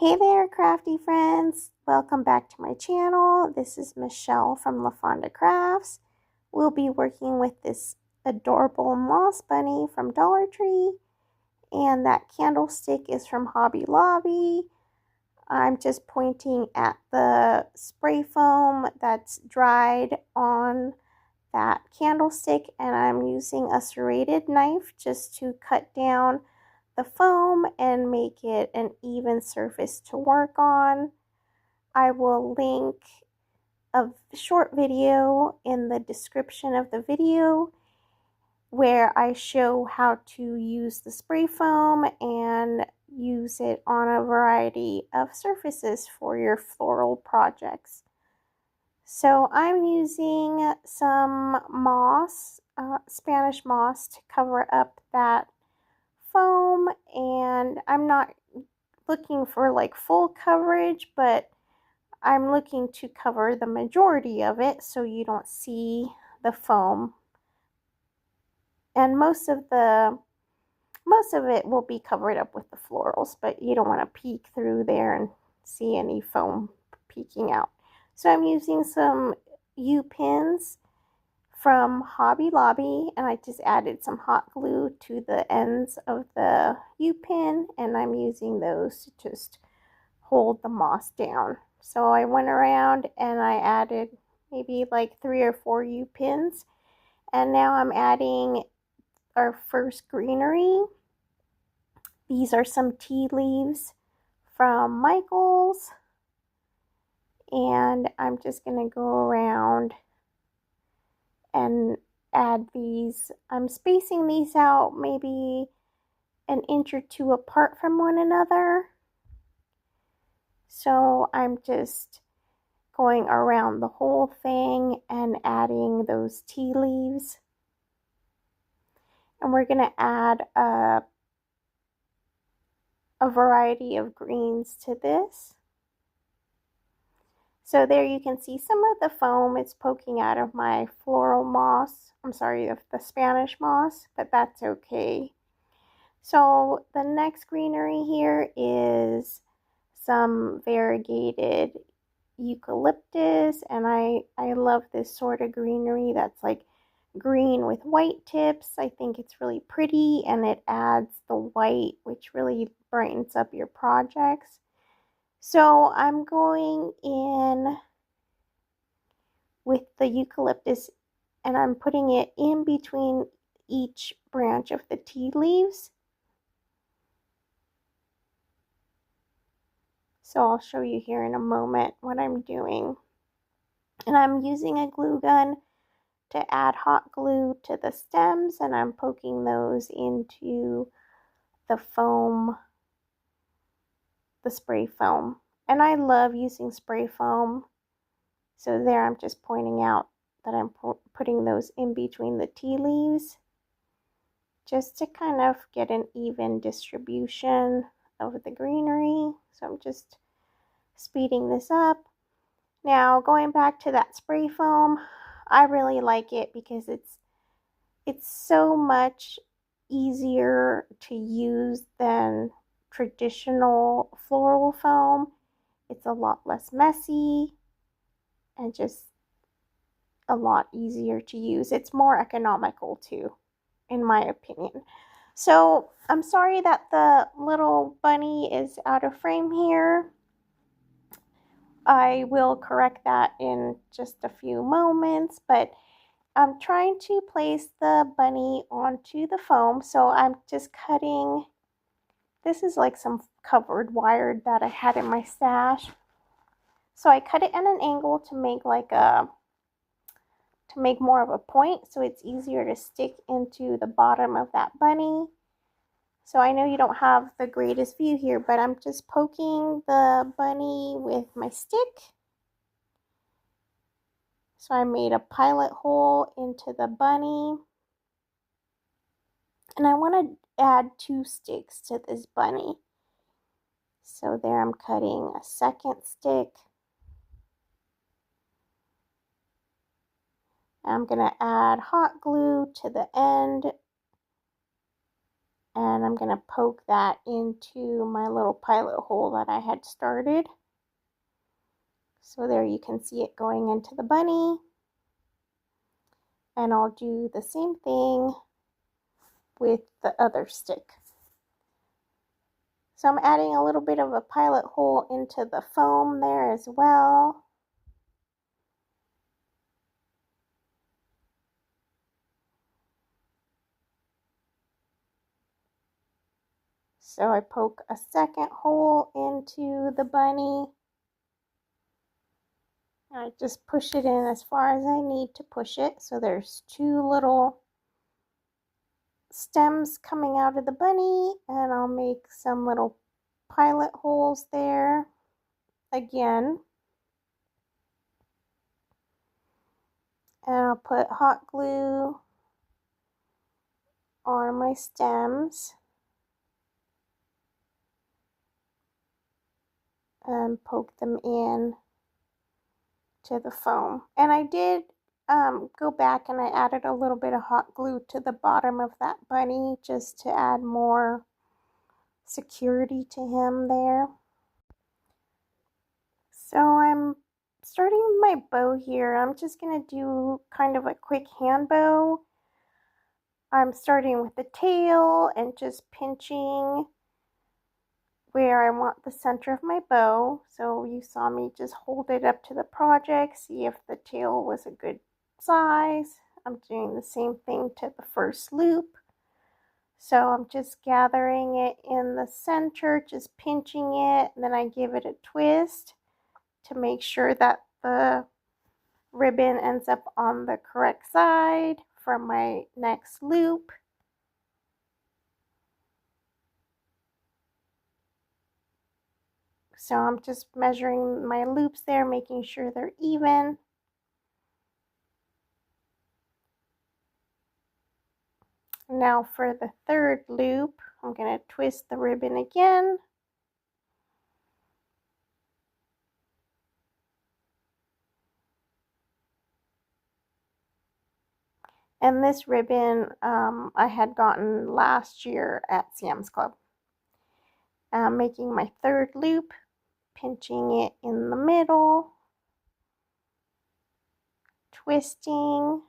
Hey there, crafty friends! Welcome back to my channel. This is Michelle from LaFonda Crafts. We'll be working with this adorable moss bunny from Dollar Tree, and that candlestick is from Hobby Lobby. I'm just pointing at the spray foam that's dried on that candlestick, and I'm using a serrated knife just to cut down the foam and make it an even surface to work on. I will link a short video in the description of the video where I show how to use the spray foam and use it on a variety of surfaces for your floral projects. So I'm using some moss, Spanish moss, to cover up that foam, and I'm not looking for like full coverage, but I'm looking to cover the majority of it so you don't see the foam. And most of it will be covered up with the florals, but you don't want to peek through there and see any foam peeking out. So I'm using some U-pins from Hobby Lobby, and I just added some hot glue to the ends of the U-pin, and I'm using those to just hold the moss down. So I went around and I added maybe like 3 or 4 U-pins, and now I'm adding our first greenery. These are some tea leaves from Michael's, and I'm just going to go around and add these. I'm spacing these out maybe an inch or two apart from one another. So I'm just going around the whole thing and adding those tea leaves. And we're going to add a variety of greens to this. So there you can see some of the foam is poking out of my floral moss. I'm sorry, of the Spanish moss, but that's okay. So the next greenery here is some variegated eucalyptus, and I love this sort of greenery that's like green with white tips. I think it's really pretty, and it adds the white, which really brightens up your projects. So I'm going in with the eucalyptus, and I'm putting it in between each branch of the tea leaves. So I'll show you here in a moment what I'm doing. And I'm using a glue gun to add hot glue to the stems, and I'm poking those into the foam, the spray foam. And I love using spray foam. So there I'm just pointing out that I'm putting those in between the tea leaves just to kind of get an even distribution of the greenery. So I'm just speeding this up. Now going back to that spray foam, I really like it because it's so much easier to use than traditional floral foam. It's a lot less messy and just a lot easier to use. It's more economical too, in my opinion. So I'm sorry that the little bunny is out of frame here. I will correct that in just a few moments, but I'm trying to place the bunny onto the foam. So I'm just cutting, this is like some covered wire that I had in my stash. So I cut it at an angle to make like more of a point, so it's easier to stick into the bottom of that bunny. So I know you don't have the greatest view here, but I'm just poking the bunny with my stick. So I made a pilot hole into the bunny. And I want to add 2 sticks to this bunny. So there I'm cutting a second stick. I'm going to add hot glue to the end And I'm going to poke that into my little pilot hole that I had started. So there you can see it going into the bunny. And I'll do the same thing with the other stick. So I'm adding a little bit of a pilot hole into the foam there as well. So I poke a second hole into the bunny. I just push it in as far as I need to push it. So there's two little stems coming out of the bunny, and I'll make some little pilot holes there again. And I'll put hot glue on my stems and poke them in to the foam. And I did go back and I added a little bit of hot glue to the bottom of that bunny just to add more security to him there. So I'm starting my bow here. I'm just going to do kind of a quick hand bow. I'm starting with the tail and just pinching where I want the center of my bow. So you saw me just hold it up to the project, see if the tail was a good size. I'm doing the same thing to the first loop. So I'm just gathering it in the center, just pinching it, and then I give it a twist to make sure that the ribbon ends up on the correct side for my next loop. So I'm just measuring my loops there, making sure they're even. Now for the third loop, I'm going to twist the ribbon again. And this ribbon I had gotten last year at Sam's Club. I'm making my third loop, pinching it in the middle, twisting.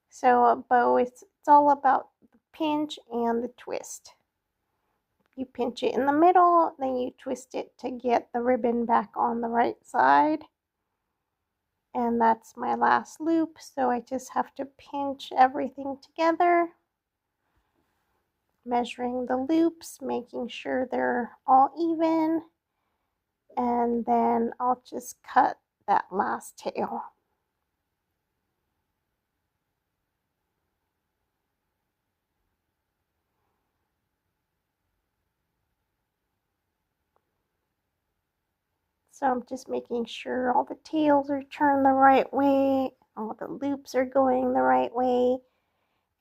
So a bow, it's all about the pinch and the twist. You pinch it in the middle, then you twist it to get the ribbon back on the right side. And that's my last loop, so I just have to pinch everything together, measuring the loops, making sure they're all even, and then I'll just cut that last tail. So I'm just making sure all the tails are turned the right way, all the loops are going the right way.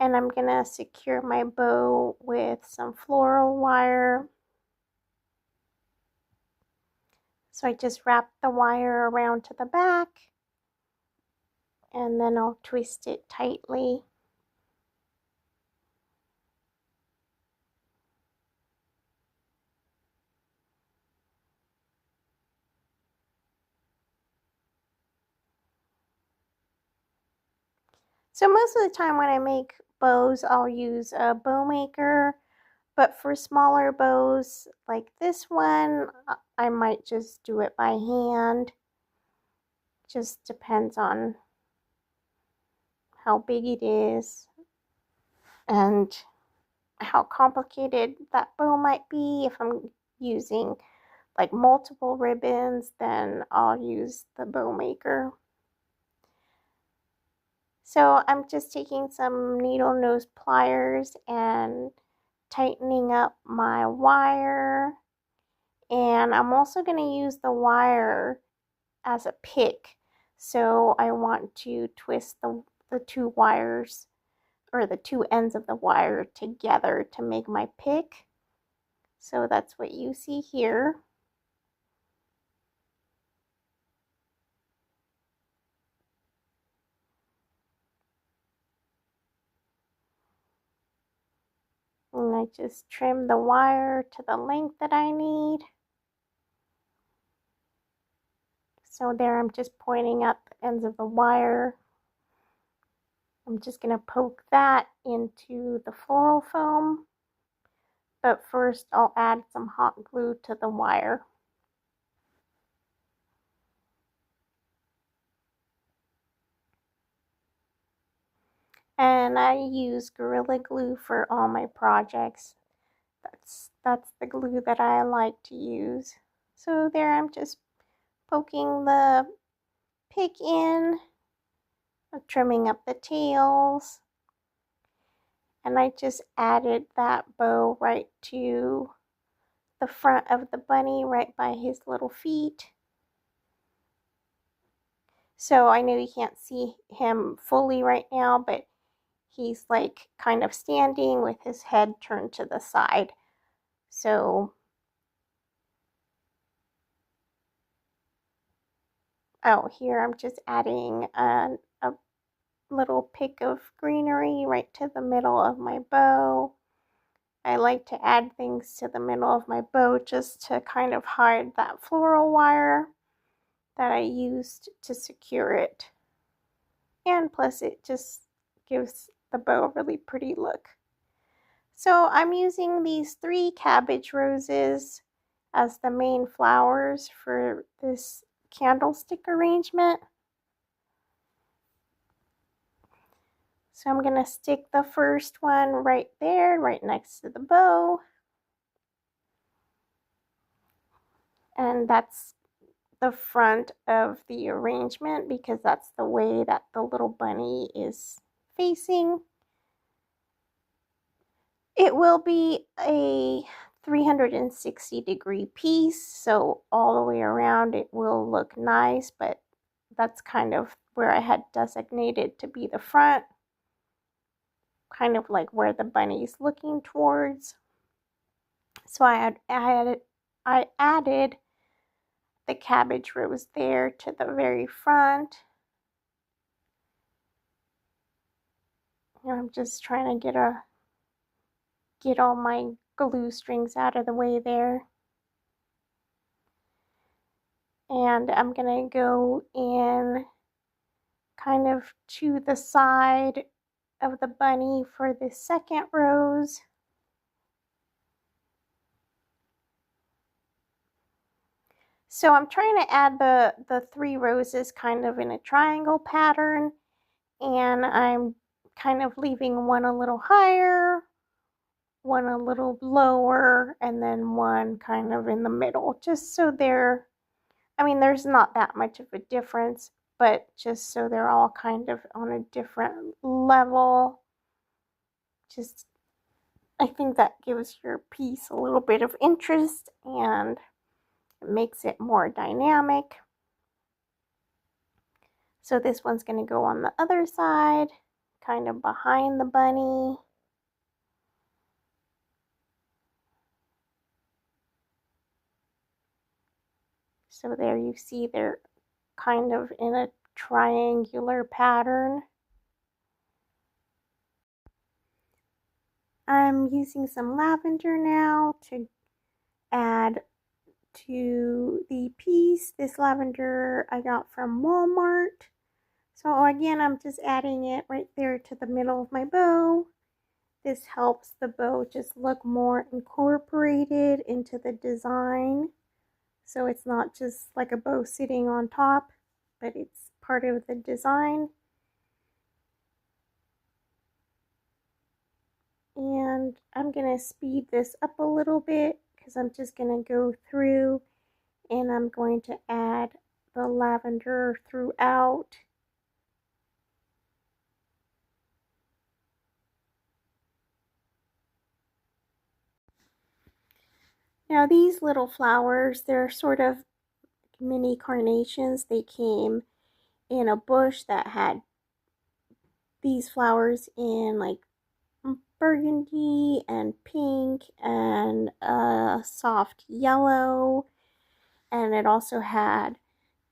And I'm going to secure my bow with some floral wire. So I just wrap the wire around to the back, and then I'll twist it tightly. So most of the time when I make bows, I'll use a bow maker. But for smaller bows like this one, I might just do it by hand. Just depends on how big it is and how complicated that bow might be. If I'm using like multiple ribbons, then I'll use the bow maker. So I'm just taking some needle nose pliers and tightening up my wire. And I'm also going to use the wire as a pick. So I want to twist the two wires, or the two ends of the wire together to make my pick. So that's what you see here. And I just trim the wire to the length that I need. So there I'm just pointing at the ends of the wire. I'm just going to poke that into the floral foam. But first I'll add some hot glue to the wire. And I use Gorilla Glue for all my projects. That's the glue that I like to use. So there I'm just poking the pig in, trimming up the tails, and I just added that bow right to the front of the bunny, right by his little feet. So I know you can't see him fully right now, but he's like kind of standing with his head turned to the side. So, oh, here I'm just adding a little pick of greenery right to the middle of my bow. I like to add things to the middle of my bow just to kind of hide that floral wire that I used to secure it. And plus it just gives the bow a really pretty look. So I'm using these 3 cabbage roses as the main flowers for this candlestick arrangement. So I'm going to stick the first one right there, right next to the bow. And that's the front of the arrangement because that's the way that the little bunny is facing. It will be a 360-degree piece, so all the way around it will look nice, but that's kind of where I had designated to be the front, kind of like where the bunny is looking towards. So I added the cabbage rose there to the very front. And I'm just trying to get all my glue strings out of the way there. And I'm gonna go in kind of to the side of the bunny for the second rose. So I'm trying to add the 3 roses kind of in a triangle pattern, and I'm kind of leaving one a little higher, one a little lower, and then one kind of in the middle, just so there's not that much of a difference, but just so they're all kind of on a different level. Just, I think that gives your piece a little bit of interest and it makes it more dynamic. So this one's going to go on the other side, kind of behind the bunny. So there you see they're kind of in a triangular pattern. I'm using some lavender now to add to the piece. This lavender I got from Walmart. So again, I'm just adding it right there to the middle of my bow. This helps the bow just look more incorporated into the design. So it's not just like a bow sitting on top, but it's part of the design. And I'm going to speed this up a little bit because I'm just going to go through and I'm going to add the lavender throughout. Now these little flowers, they're sort of mini carnations. They came in a bush that had these flowers in like burgundy and pink and a soft yellow, and it also had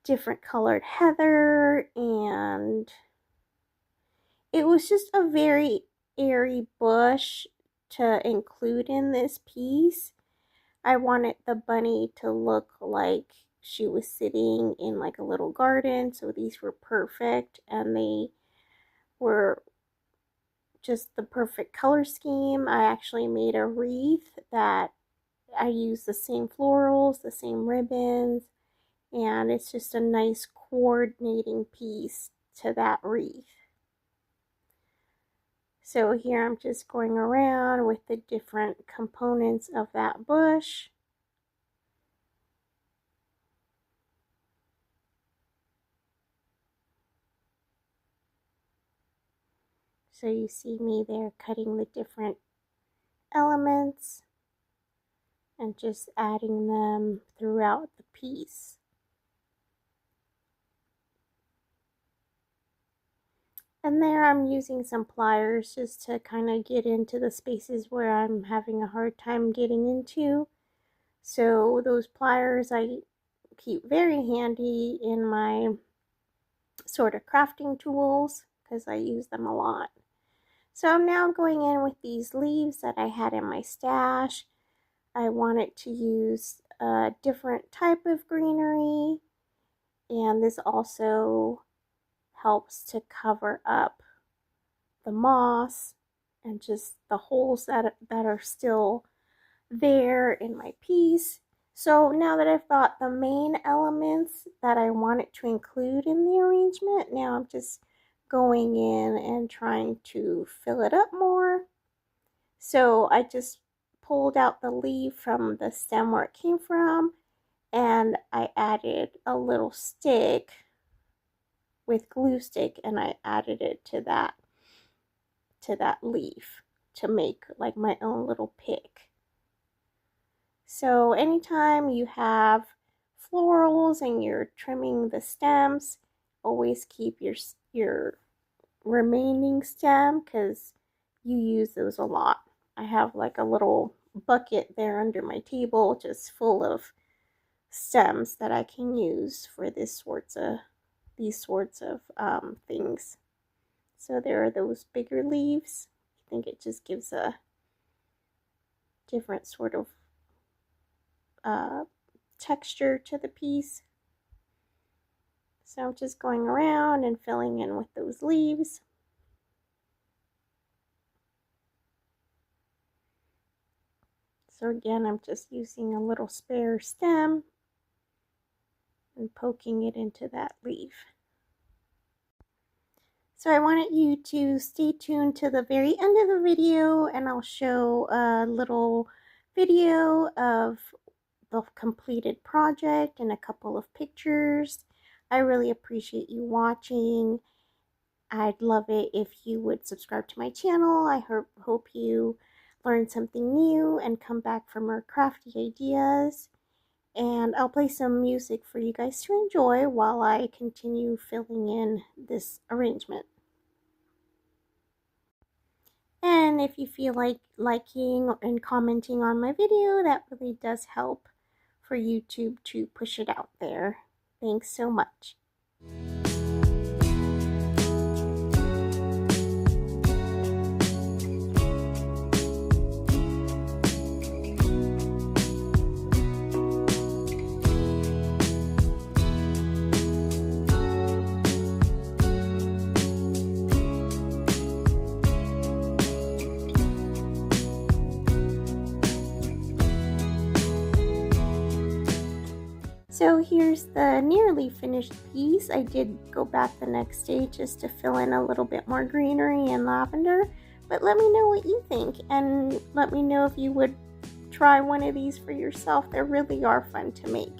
different colored heather, and it was just a very airy bush. to include in this piece. I wanted the bunny to look like she was sitting in like a little garden, so these were perfect, and they were just the perfect color scheme. I actually made a wreath that I used the same florals, the same ribbons, and it's just a nice coordinating piece to that wreath. So here I'm just going around with the different components of that bush. So you see me there cutting the different elements and just adding them throughout the piece. And there I'm using some pliers just to kind of get into the spaces where I'm having a hard time getting into. So those pliers I keep very handy in my sort of crafting tools because I use them a lot. So I'm now going in with these leaves that I had in my stash. I wanted to use a different type of greenery, and this also helps to cover up the moss and just the holes that are still there in my piece. So now that I've got the main elements that I wanted to include in the arrangement, now I'm just going in and trying to fill it up more. So I just pulled out the leaf from the stem where it came from, and I added a little stick with glue stick, and I added it to that leaf to make like my own little pick. So anytime you have florals and you're trimming the stems, always keep your remaining stem because you use those a lot. I have like a little bucket there under my table just full of stems that I can use for these sorts of things. So there are those bigger leaves. I think it just gives a different sort of texture to the piece. So I'm just going around and filling in with those leaves. So again, I'm just using a little spare stem and poking it into that leaf. So I wanted you to stay tuned to the very end of the video, and I'll show a little video of the completed project and a couple of pictures. I really appreciate you watching. I'd love it if you would subscribe to my channel. I hope you learn something new and come back for more crafty ideas. And I'll play some music for you guys to enjoy while I continue filling in this arrangement. And if you feel like liking and commenting on my video, that really does help for YouTube to push it out there. Thanks so much. So here's the nearly finished piece. I did go back the next day just to fill in a little bit more greenery and lavender, but let me know what you think, and let me know if you would try one of these for yourself. They really are fun to make.